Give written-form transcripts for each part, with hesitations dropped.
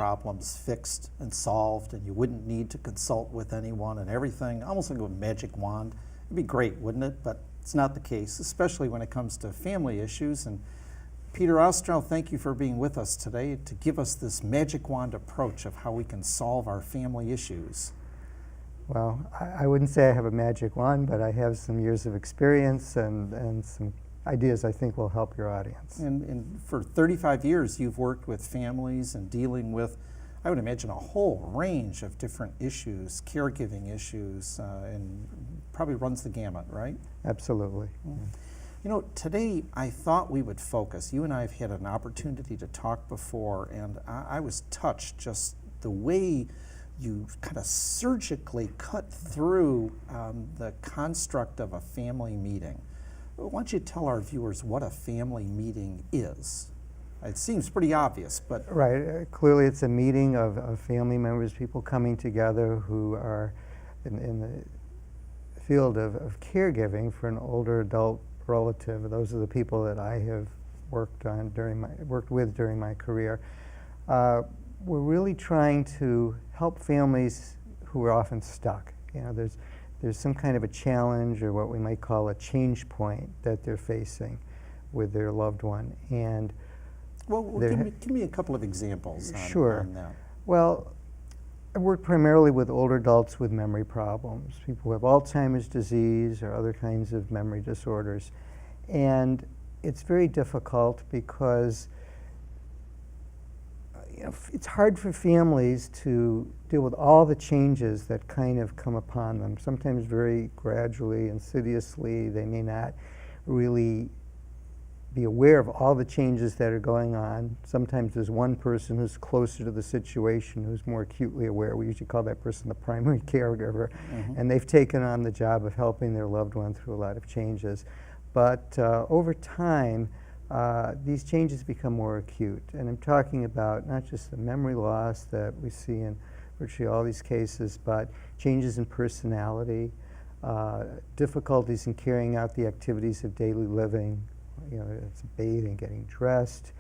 problems fixed and solved, and you wouldn't need to consult with anyone and everything, almost like a magic wand. It'd be great, wouldn't it? But it's not the case, especially when it comes to family issues. And Peter Ostrow, thank you for being with us today to give us this magic wand approach of how we can solve our family issues. Well, I wouldn't say I have a magic wand, but I have some years of experience and some ideas I think will help your audience. And for 35 years, you've worked with families and dealing with, I would imagine, a whole range of different issues, caregiving issues, and probably runs the gamut, right? Absolutely. Mm. You know, today I thought we would focus. You and I have had an opportunity to talk before, and I was touched just the way you kind of surgically cut through the construct of a family meeting. Why don't you tell our viewers what a family meeting is? It seems pretty obvious, but... Right. Clearly it's a meeting of family members, people coming together who are in the field of caregiving for an older adult relative. Those are the people that I have worked with during my career. We're really trying to help families who are often stuck. You know, there's some kind of a challenge or what we might call a change point that they're facing with their loved one. And well, give me a couple of examples on that. Well, I work primarily with older adults with memory problems, people who have Alzheimer's disease or other kinds of memory disorders. And it's very difficult because it's hard for families to deal with all the changes that kind of come upon them, sometimes very gradually, insidiously. They may not really be aware of all the changes that are going on. Sometimes there's one person who's closer to the situation who's more acutely aware. We usually call that person the primary caregiver, and they've taken on the job of helping their loved one through a lot of changes. But over time, these changes become more acute. And I'm talking about not just the memory loss that we see in virtually all these cases, but changes in personality, difficulties in carrying out the activities of daily living. You know, it's bathing, getting dressed,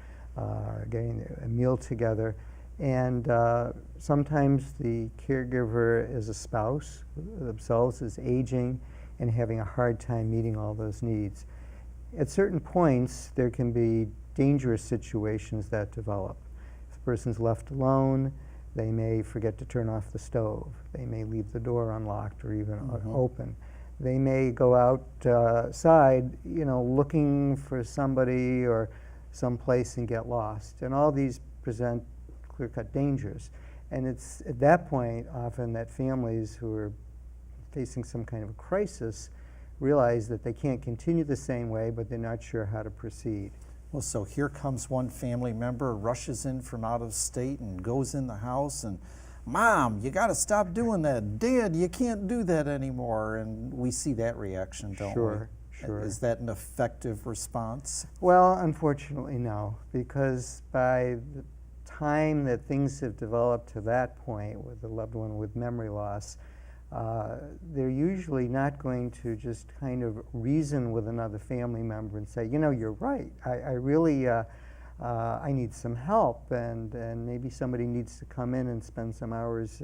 getting a meal together. And sometimes the caregiver is a spouse, themselves is aging and having a hard time meeting all those needs. At certain points, there can be dangerous situations that develop. If the person's left alone, they may forget to turn off the stove. They may leave the door unlocked or even open. They may go outside, you know, looking for somebody or someplace and get lost. And all these present clear-cut dangers. And it's at that point often that families who are facing some kind of a crisis realize that they can't continue the same way, but they're not sure how to proceed. Well, so here comes one family member, rushes in from out of state and goes in the house and, Mom, you got to stop doing that. Dad, you can't do that anymore. And we see that reaction, don't we? Sure. Is that an effective response? Well, unfortunately, no, because by the time that things have developed to that point with a loved one with memory loss, they're usually not going to just kind of reason with another family member and say, you know, you're right. I really, I need some help, and maybe somebody needs to come in and spend some hours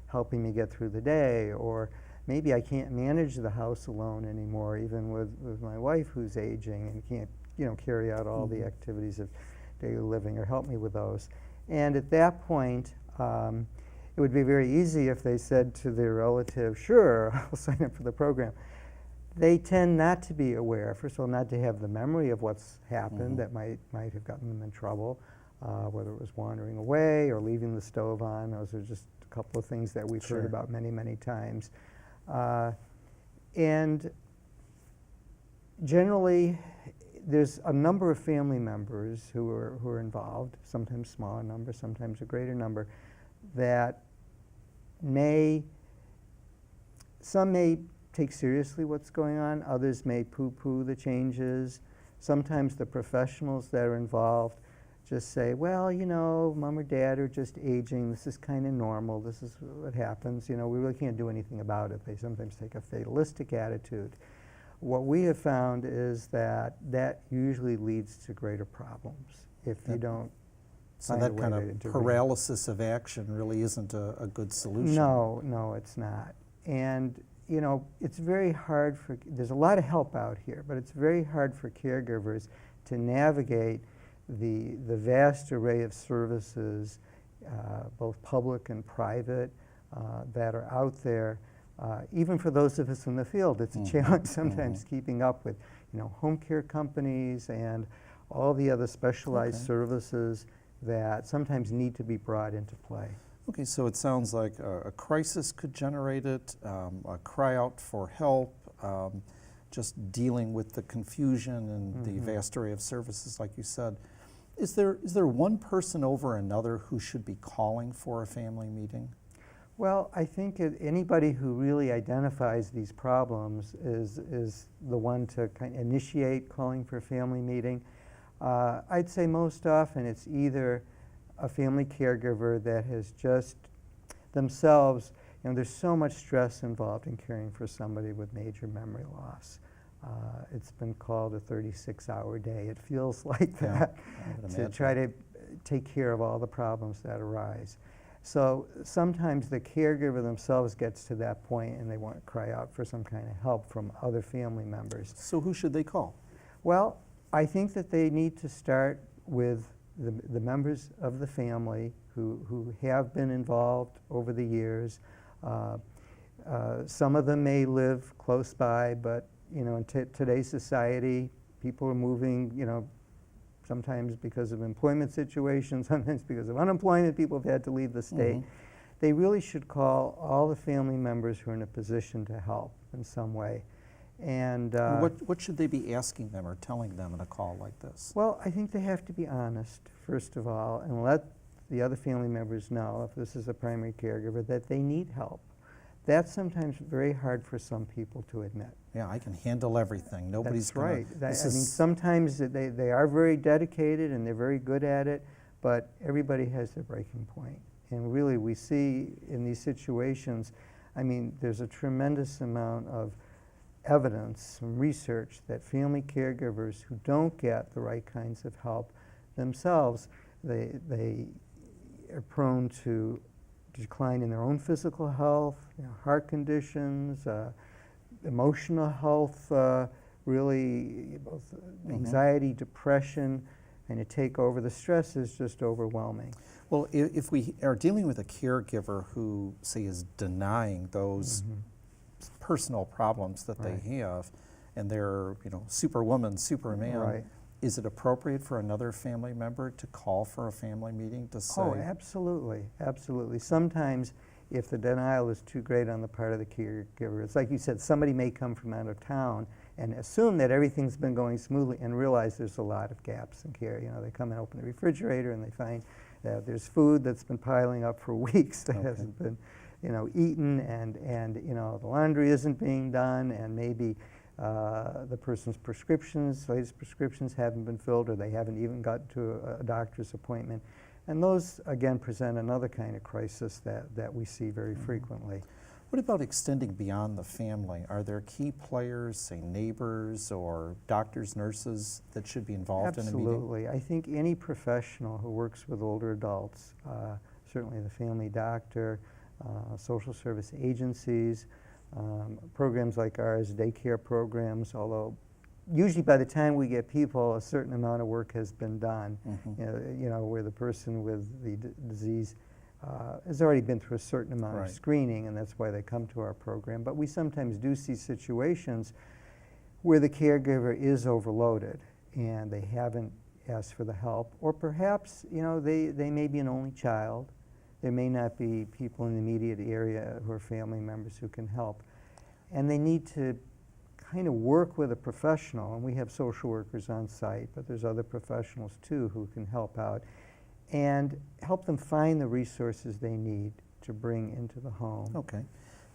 helping me get through the day, or maybe I can't manage the house alone anymore, even with my wife who's aging and can't, you know, carry out all the activities of daily living or help me with those. And at that point, it would be very easy if they said to their relative, sure, I'll sign up for the program. They tend not to be aware, first of all, not to have the memory of what's happened that might have gotten them in trouble, whether it was wandering away or leaving the stove on. Those are just a couple of things that we've heard about many, many times. And generally, there's a number of family members who are involved, sometimes smaller number, sometimes a greater number, that some may take seriously what's going on, others may poo-poo the changes. Sometimes the professionals that are involved just say, well, you know, Mom or Dad are just aging, this is kind of normal, this is what happens, you know, we really can't do anything about it. They sometimes take a fatalistic attitude. What we have found is that that usually leads to greater problems if you don't So find a that way kind to of intervene. paralysis of action really isn't a good solution. No, it's not. And it's very hard there's a lot of help out here, but it's very hard for caregivers to navigate the vast array of services, both public and private, that are out there. Even for those of us in the field, it's a challenge sometimes keeping up with, home care companies and all the other specialized services that sometimes need to be brought into play. Okay, so it sounds like a crisis could generate it, a cry out for help, just dealing with the confusion and the vast array of services, like you said. Is there one person over another who should be calling for a family meeting? Well, I think anybody who really identifies these problems is the one to kind of initiate calling for a family meeting. I'd say most often it's either a family caregiver that has just themselves, there's so much stress involved in caring for somebody with major memory loss. It's been called a 36-hour day. It feels like that to try to take care of all the problems that arise. So sometimes the caregiver themselves gets to that point and they want to cry out for some kind of help from other family members. So who should they call? Well, I think that they need to start with the members of the family who have been involved over the years. Some of them may live close by, but in today's society, people are moving, sometimes because of employment situations, sometimes because of unemployment, people have had to leave the state. They really should call all the family members who are in a position to help in some way. And what should they be asking them or telling them in a call like this? well, I think they have to be honest, first of all, and let the other family members know, if this is a primary caregiver, that they need help. That's sometimes very hard for some people to admit. Yeah, I can handle everything. Nobody's That's right. gonna, I mean, sometimes they are very dedicated and they're very good at it, but everybody has their breaking point. And really, we see in these situations, I mean, there's a tremendous amount of evidence and research that family caregivers who don't get the right kinds of help themselves, they are prone to decline in their own physical health, heart conditions, emotional health, really both anxiety, depression, and to take over. The stress is just overwhelming. Well, if we are dealing with a caregiver who, say, is denying those personal problems that they have, and they're, superwoman, superman, Right. is it appropriate for another family member to call for a family meeting to say? Oh, absolutely, absolutely. Sometimes, if the denial is too great on the part of the caregiver, it's like you said, somebody may come from out of town and assume that everything's been going smoothly and realize there's a lot of gaps in care. They come and open the refrigerator and they find that there's food that's been piling up for weeks that hasn't been, eaten, and the laundry isn't being done, and maybe the person's latest prescriptions haven't been filled, or they haven't even got to a doctor's appointment. And those, again, present another kind of crisis that we see very frequently. What about extending beyond the family? Are there key players, say neighbors or doctors, nurses, that should be involved in a meeting? Absolutely. I think any professional who works with older adults, certainly the family doctor, social service agencies, programs like ours, daycare programs, although usually by the time we get people, a certain amount of work has been done, where the person with the disease has already been through a certain amount of screening, and that's why they come to our program. But we sometimes do see situations where the caregiver is overloaded and they haven't asked for the help, or perhaps they may be an only child. There may not be people in the immediate area who are family members who can help, and they need to kind of work with a professional, and we have social workers on site, but there's other professionals too who can help out and help them find the resources they need to bring into the home. Okay.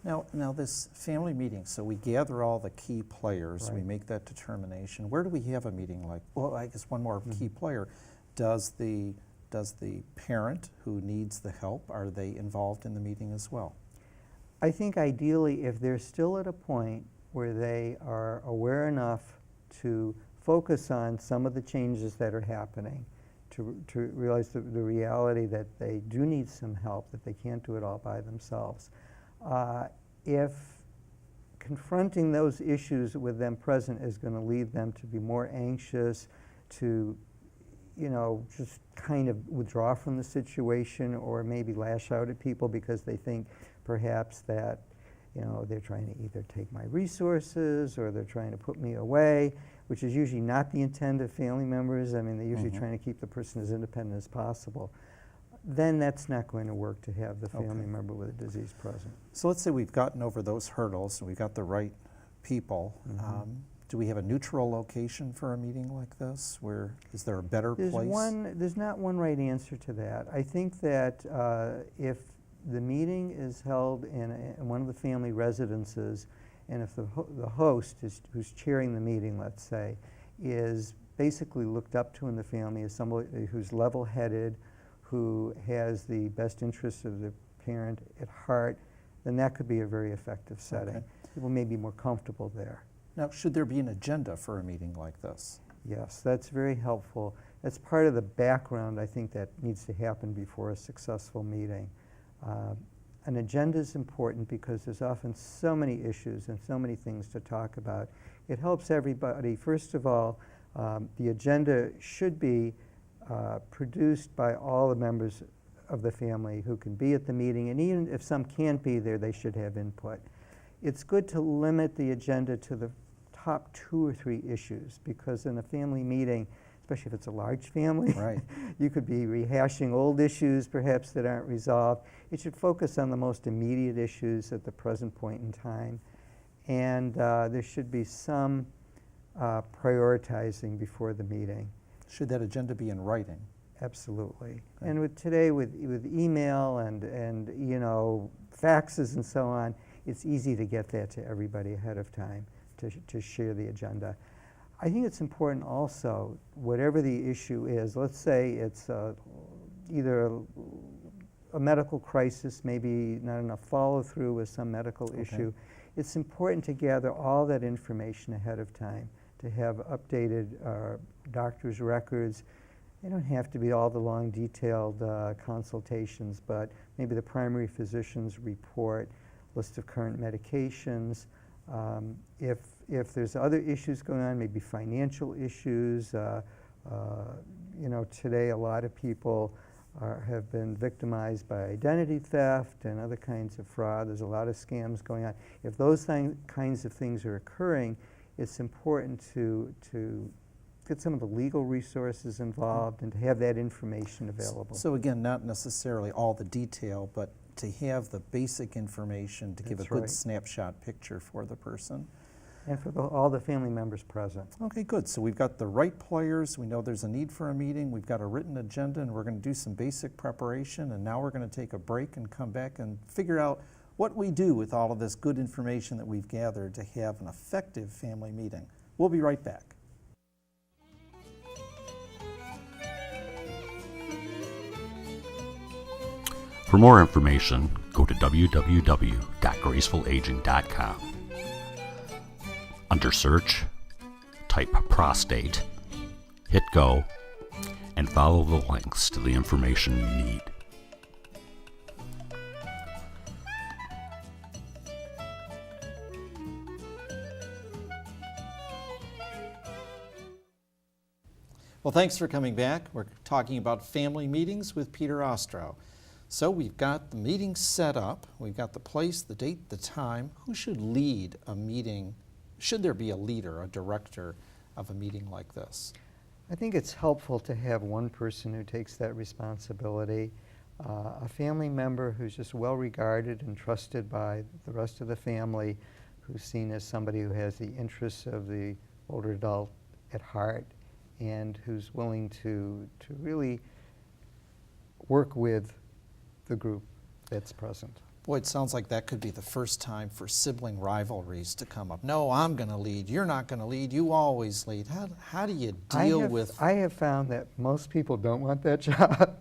Now this family meeting, so we gather all the key players, we make that determination. Where do we have a meeting like, well, I guess one more key player, does the parent who needs the help, are they involved in the meeting as well? I think ideally, if they're still at a point where they are aware enough to focus on some of the changes that are happening, to realize the reality that they do need some help, that they can't do it all by themselves. If confronting those issues with them present is going to lead them to be more anxious, to just kind of withdraw from the situation, or maybe lash out at people because they think perhaps that they're trying to either take my resources or they're trying to put me away, which is usually not the intent of family members. I mean, they're usually trying to keep the person as independent as possible. Then that's not going to work to have the family member with a disease present. So let's say we've gotten over those hurdles and we've got the right people. Do we have a neutral location for a meeting like this? Is there a better place? There's not one right answer to that. I think that if the meeting is held in one of the family residences, and if the host who's chairing the meeting, let's say, is basically looked up to in the family as somebody who's level-headed, who has the best interests of the parent at heart, then that could be a very effective setting. People may be more comfortable there. Now, should there be an agenda for a meeting like this? Yes, that's very helpful. That's part of the background, I think, that needs to happen before a successful meeting. An agenda is important because there's often so many issues and so many things to talk about. It helps everybody. First of all, the agenda should be produced by all the members of the family who can be at the meeting, and even if some can't be there, they should have input. It's good to limit the agenda to the top 2 or 3 issues, because in a family meeting, especially if it's a large family, you could be rehashing old issues perhaps that aren't resolved. It should focus on the most immediate issues at the present point in time, and there should be some prioritizing before the meeting. Should that agenda be in writing? Absolutely. And with today, with email and faxes and so on, it's easy to get that to everybody ahead of time to share the agenda. I think it's important also, whatever the issue is, let's say it's either a medical crisis, maybe not enough follow-through with some medical issue. It's important to gather all that information ahead of time, to have updated doctor's records. They don't have to be all the long, detailed consultations, but maybe the primary physician's report, list of current medications. If there's other issues going on, maybe financial issues. Today a lot of people have been victimized by identity theft and other kinds of fraud. There's a lot of scams going on. If those kinds of things are occurring, it's important to get some of the legal resources involved and to have that information available. So again, not necessarily all the detail, but to have the basic information to give a good snapshot picture for the person. And for all the family members present. Okay, good. So we've got the right players. We know there's a need for a meeting. We've got a written agenda, and we're going to do some basic preparation. And now we're going to take a break and come back and figure out what we do with all of this good information that we've gathered to have an effective family meeting. We'll be right back. For more information, go to www.gracefulaging.com. Under search, type prostate, hit go, and follow the links to the information you need. Well, thanks for coming back. We're talking about family meetings with Peter Ostrow. So we've got the meeting set up. We've got the place, the date, the time. Who should lead a meeting? Should there be a leader, a director of a meeting like this? I think it's helpful to have one person who takes that responsibility, a family member who's just well regarded and trusted by the rest of the family, who's seen as somebody who has the interests of the older adult at heart, and who's willing to really work with the group that's present. Boy, it sounds like that could be the first time for sibling rivalries to come up. No, I'm going to lead. You're not going to lead. You always lead. How do you deal with... I have found that most people don't want that job,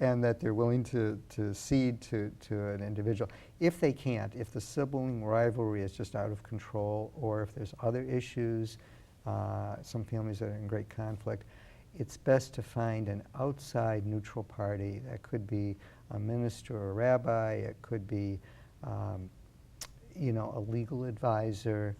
and that they're willing to cede to an individual. If they can't, if the sibling rivalry is just out of control, or if there's other issues, some families are in great conflict, it's best to find an outside neutral party. That could be a minister or a rabbi, it could be a legal advisor,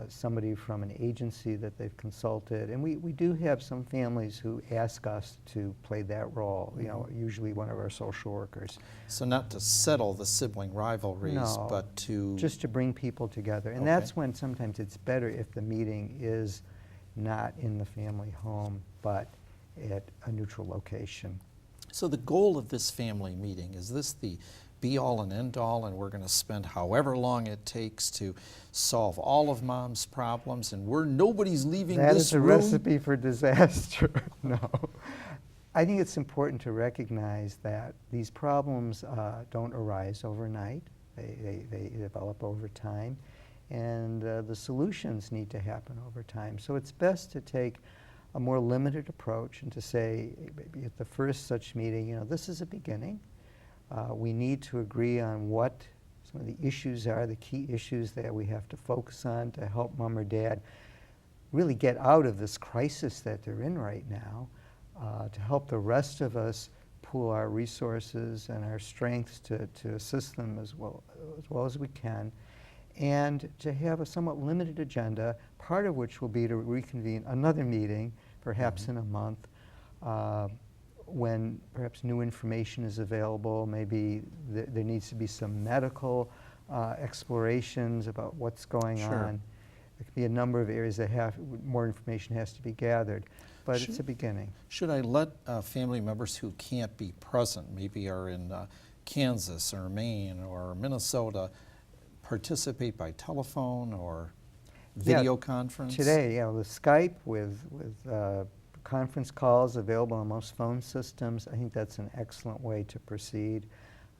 somebody from an agency that they've consulted. And we do have some families who ask us to play that role, usually one of our social workers. So not to settle the sibling rivalries, No, but to... just to bring people together. And Okay. that's when sometimes it's better if the meeting is not in the family home, but at a neutral location. So the goal of this family meeting, is this the be-all and end-all, and we're going to spend however long it takes to solve all of Mom's problems, and nobody's leaving That this is a room? recipe for disaster. No. I think it's important to recognize that these problems don't arise overnight. They develop over time, and the solutions need to happen over time. So it's best to take a more limited approach and to say, maybe at the first such meeting, this is a beginning. We need to agree on what some of the issues are, the key issues that we have to focus on to help Mom or Dad really get out of this crisis that they're in right now, to help the rest of us pool our resources and our strengths to assist them as well as we can, and to have a somewhat limited agenda, part of which will be to reconvene another meeting, perhaps in a month, when perhaps new information is available. Maybe there needs to be some medical explorations about what's going Sure. on. There could be a number of areas that more information has to be gathered, but Should- it's a beginning. Should I let family members who can't be present, maybe are in Kansas or Maine or Minnesota, participate by telephone or video conference? Today, with Skype, with conference calls available on most phone systems, I think that's an excellent way to proceed.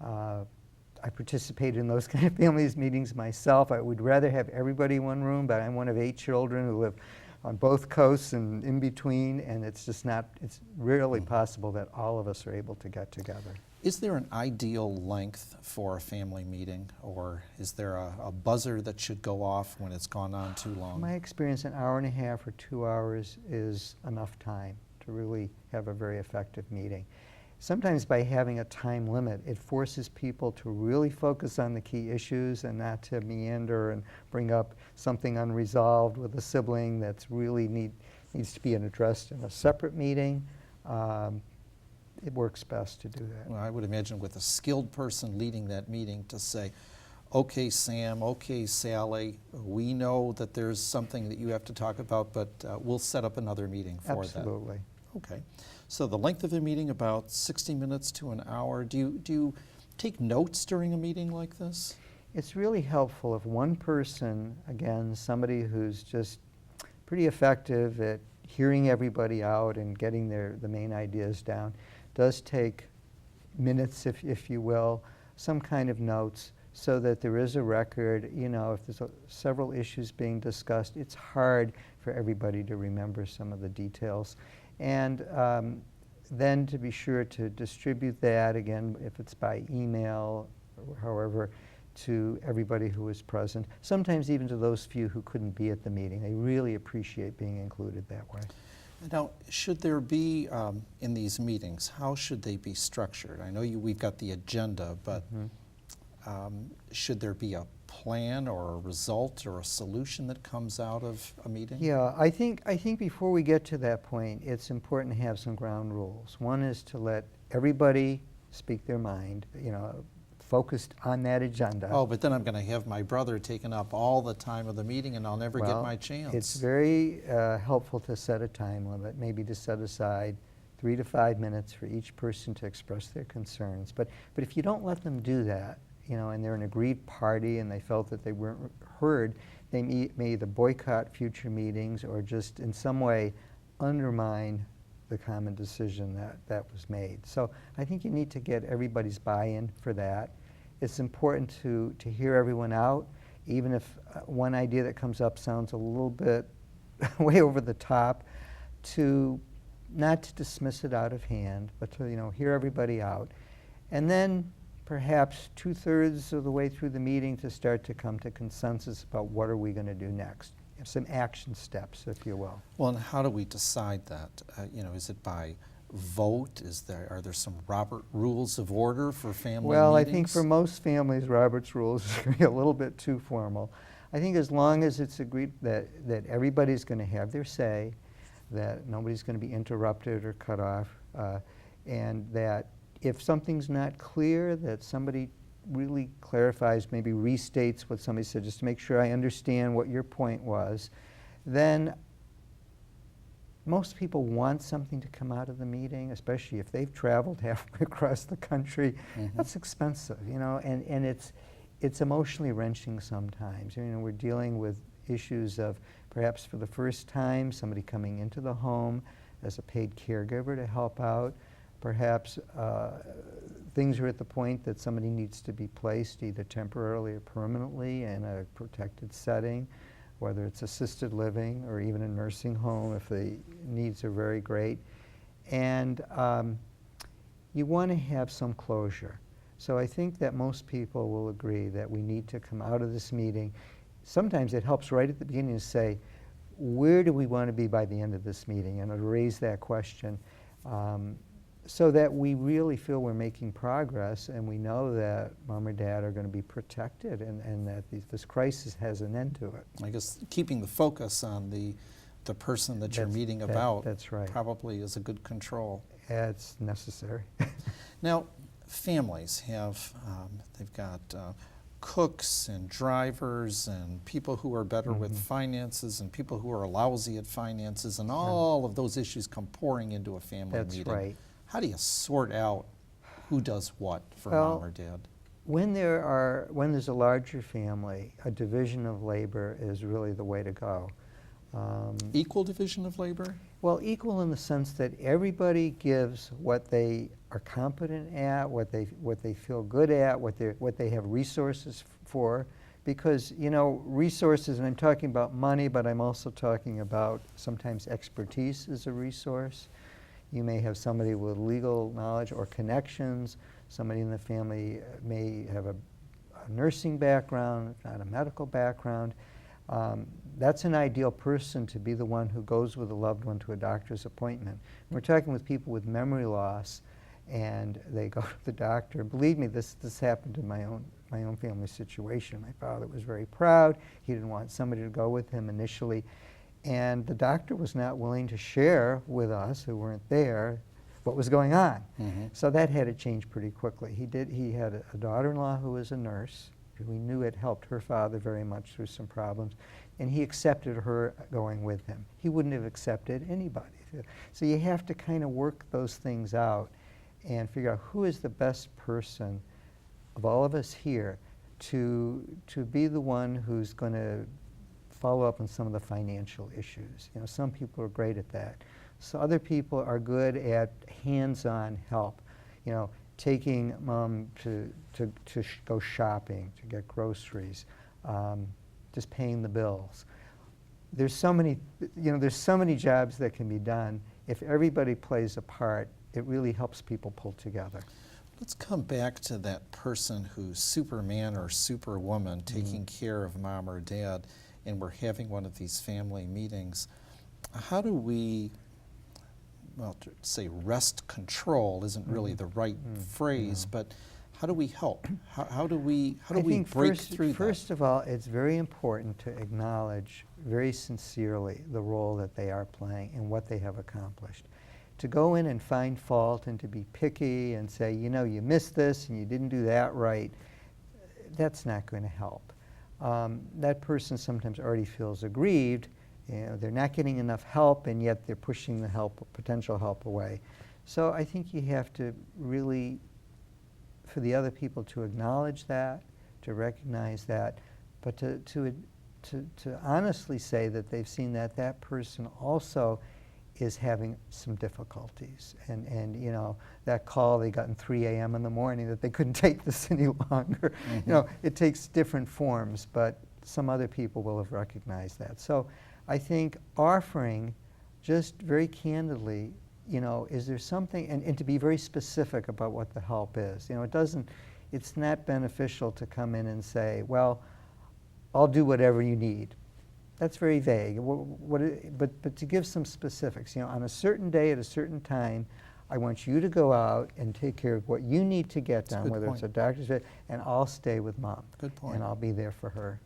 I participate in those kind of families meetings myself. I would rather have everybody in one room, but I'm one of 8 children who live on both coasts and in between, and it's rarely possible that all of us are able to get together. Is there an ideal length for a family meeting, or is there a buzzer that should go off when it's gone on too long? In my experience, an hour and a half or 2 hours is enough time to really have a very effective meeting. Sometimes by having a time limit, it forces people to really focus on the key issues and not to meander and bring up something unresolved with a sibling that's really needs to be addressed in a separate meeting. It works best to do that. Well, I would imagine with a skilled person leading that meeting to say, okay, Sam, okay, Sally, we know that there's something that you have to talk about, but we'll set up another meeting for that. Absolutely. Okay. So the length of the meeting, about 60 minutes to an hour. Do you take notes during a meeting like this? It's really helpful if one person, again, somebody who's just pretty effective at hearing everybody out and getting the main ideas down, does take minutes, if you will, some kind of notes, so that there is a record. If there's several issues being discussed, it's hard for everybody to remember some of the details. And then to be sure to distribute that, again, if it's by email or however, to everybody who is present, sometimes even to those few who couldn't be at the meeting. They really appreciate being included that way. Now, should there be, in these meetings, how should they be structured? I know we've got the agenda, but should there be a plan or a result or a solution that comes out of a meeting? Yeah, I think before we get to that point, it's important to have some ground rules. One is to let everybody speak their mind, focused on that agenda. Oh, but then I'm going to have my brother taking up all the time of the meeting, and I'll never get my chance. It's very helpful to set a time limit, maybe to set aside 3 to 5 minutes for each person to express their concerns. But if you don't let them do that, and they're an agreed party and they felt that they weren't heard, they may either boycott future meetings or just in some way undermine the common decision that was made. So I think you need to get everybody's buy-in for that. It's important to hear everyone out, even if one idea that comes up sounds a little bit way over the top, not to dismiss it out of hand, but to hear everybody out. And then perhaps 2/3 of the way through the meeting to start to come to consensus about what are we going to do next. some action steps, if you will. Well, and how do we decide that? Is it by vote? Are there some Robert rules of order for family Well, meetings? I think for most families, Robert's rules is going to be a little bit too formal. I think as long as it's agreed that everybody's going to have their say, that nobody's going to be interrupted or cut off, and that if something's not clear, that somebody really clarifies, maybe restates what somebody said, just to make sure I understand what your point was, then most people want something to come out of the meeting, especially if they've traveled halfway across the country. That's expensive, and it's emotionally wrenching sometimes. We're dealing with issues of perhaps for the first time somebody coming into the home as a paid caregiver to help out. Perhaps things are at the point that somebody needs to be placed either temporarily or permanently in a protected setting, whether it's assisted living or even a nursing home if the needs are very great. And you want to have some closure. So I think that most people will agree that we need to come out of this meeting. Sometimes it helps right at the beginning to say, where do we want to be by the end of this meeting? And to raise that question so that we really feel we're making progress and we know that mom or dad are going to be protected and that this crisis has an end to it. I guess keeping the focus on the person that you're meeting about that's right. Probably is a good control. It's necessary. Now, families have, they've got cooks and drivers and people who are better with finances and people who are lousy at finances, and all of those issues come pouring into a family meeting. That's right. How do you sort out who does what for mom or dad? When there's a larger family, a division of labor is really the way to go. Equal division of labor? Well, equal in the sense that everybody gives what they are competent at, what they feel good at, what they have resources for. Because, resources, and I'm talking about money, but I'm also talking about sometimes expertise is a resource. You may have somebody with legal knowledge or connections. Somebody in the family may have a nursing background, not a medical background. That's an ideal person to be the one who goes with a loved one to a doctor's appointment. We're talking with people with memory loss, and they go to the doctor. Believe me, this happened in my own family situation. My father was very proud. He didn't want somebody to go with him initially. And the doctor was not willing to share with us, who weren't there, what was going on. So that had to change pretty quickly. He had a daughter-in-law who was a nurse, who we knew had helped her father very much through some problems, and he accepted her going with him. He wouldn't have accepted anybody. So you have to kind of work those things out and figure out who is the best person of all of us here to be the one who's going to follow up on some of the financial issues. Some people are great at that. So other people are good at hands-on help. Taking mom to go shopping, to get groceries, just paying the bills. There's so many jobs that can be done. If everybody plays a part, it really helps people pull together. Let's come back to that person who's Superman or Superwoman taking care of mom or dad, and we're having one of these family meetings. How do we, well, to say wrest control isn't really the right phrase, but how do we help? How do we break through that? First of all, it's very important to acknowledge very sincerely the role that they are playing and what they have accomplished. To go in and find fault and to be picky and say, you missed this and you didn't do that right, that's not going to help. That person sometimes already feels aggrieved. They're not getting enough help, and yet they're pushing the potential help away. So I think you have to really, for the other people to acknowledge that, to recognize that, but to honestly say that they've seen that person also is having some difficulties. And that call they got in 3 a.m. in the morning that they couldn't take this any longer. It takes different forms, but some other people will have recognized that. So I think offering just very candidly, is there something, and to be very specific about what the help is. It's not beneficial to come in and say, well, I'll do whatever you need. That's very vague. But to give some specifics, on a certain day at a certain time, I want you to go out and take care of what you need to get done, whether it's a doctor's visit, and I'll stay with Mom. Good point. And I'll be there for her.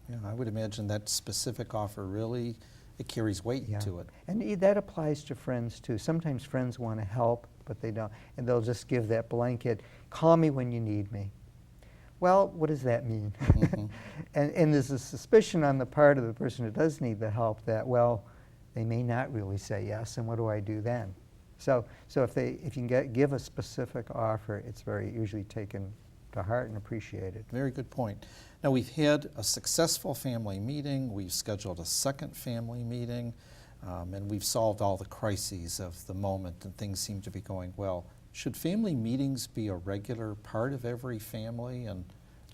Yeah, I would imagine that specific offer really, it carries weight to it. And that applies to friends too. Sometimes friends want to help, but they don't, and they'll just give that blanket, call me when you need me. Well, what does that mean? Mm-hmm. and there's a suspicion on the part of the person who does need the help that, well, they may not really say yes, and what do I do then? So if you can give a specific offer, it's very usually taken to heart and appreciated. Very good point. Now, we've had a successful family meeting, we've scheduled a second family meeting, and we've solved all the crises of the moment, and things seem to be going well. Should family meetings be a regular part of every family, and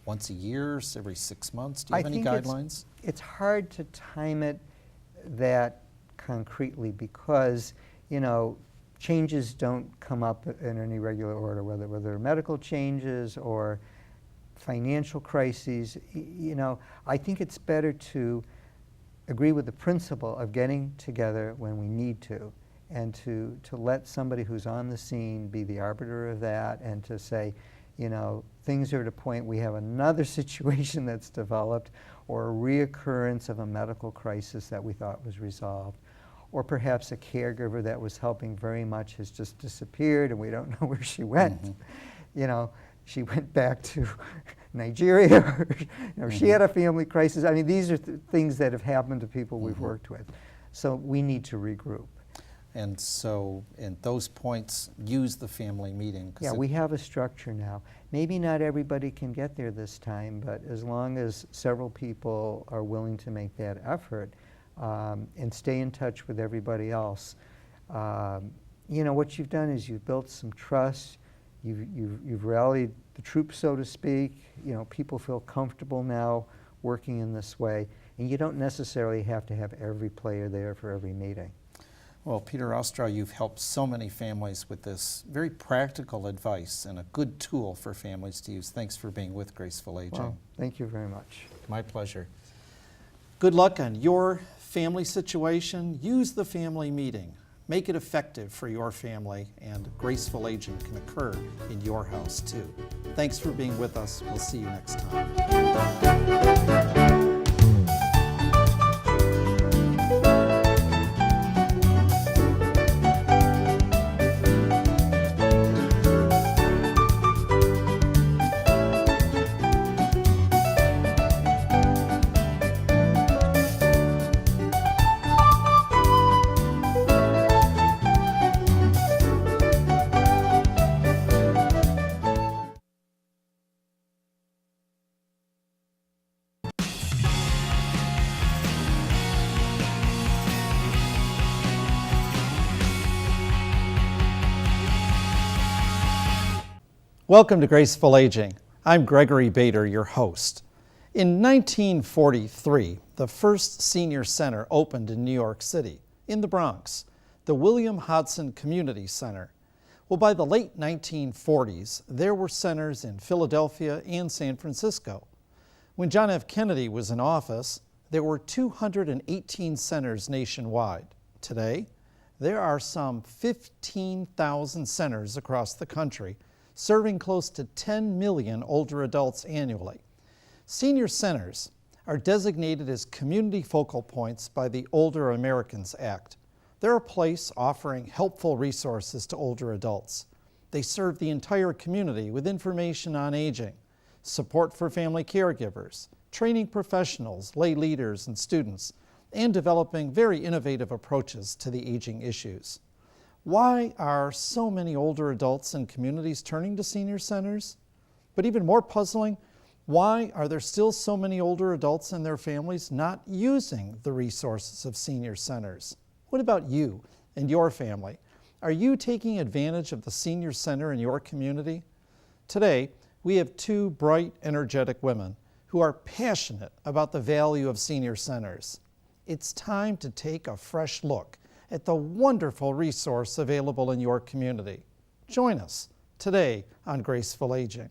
once a year, every 6 months? Do you have any guidelines? It's hard to time it that concretely because, changes don't come up in any regular order, whether they're medical changes or financial crises. I think it's better to agree with the principle of getting together when we need to, and to let somebody who's on the scene be the arbiter of that, and to say, things are at a point we have another situation that's developed, or a reoccurrence of a medical crisis that we thought was resolved. Or perhaps a caregiver that was helping very much has just disappeared and we don't know where she went. Mm-hmm. She went back to Nigeria, or she had a family crisis. I mean, these are things that have happened to people we've worked with. So we need to regroup. And so, at those points, use the family meeting. Yeah, we have a structure now. Maybe not everybody can get there this time, but as long as several people are willing to make that effort, and stay in touch with everybody else. What you've done is you've built some trust, you've rallied the troops, so to speak. People feel comfortable now working in this way, and you don't necessarily have to have every player there for every meeting. Well, Peter Ostrow, you've helped so many families with this very practical advice and a good tool for families to use. Thanks for being with Graceful Aging. Well, thank you very much. My pleasure. Good luck on your family situation. Use the family meeting. Make it effective for your family, and graceful aging can occur in your house too. Thanks for being with us. We'll see you next time. Welcome to Graceful Aging. I'm Gregory Bader, your host. In 1943, the first senior center opened in New York City, in the Bronx, the William Hodson Community Center. Well, by the late 1940s, there were centers in Philadelphia and San Francisco. When John F. Kennedy was in office, there were 218 centers nationwide. Today, there are some 15,000 centers across the country, serving close to 10 million older adults annually. Senior centers are designated as community focal points by the Older Americans Act. They're a place offering helpful resources to older adults. They serve the entire community with information on aging, support for family caregivers, training professionals, lay leaders, and students, and developing very innovative approaches to the aging issues. Why are so many older adults and communities turning to senior centers? But even more puzzling, why are there still so many older adults and their families not using the resources of senior centers? What about you and your family? Are you taking advantage of the senior center in your community? Today, we have two bright, energetic women who are passionate about the value of senior centers. It's time to take a fresh look at the wonderful resource available in your community. Join us today on Graceful Aging.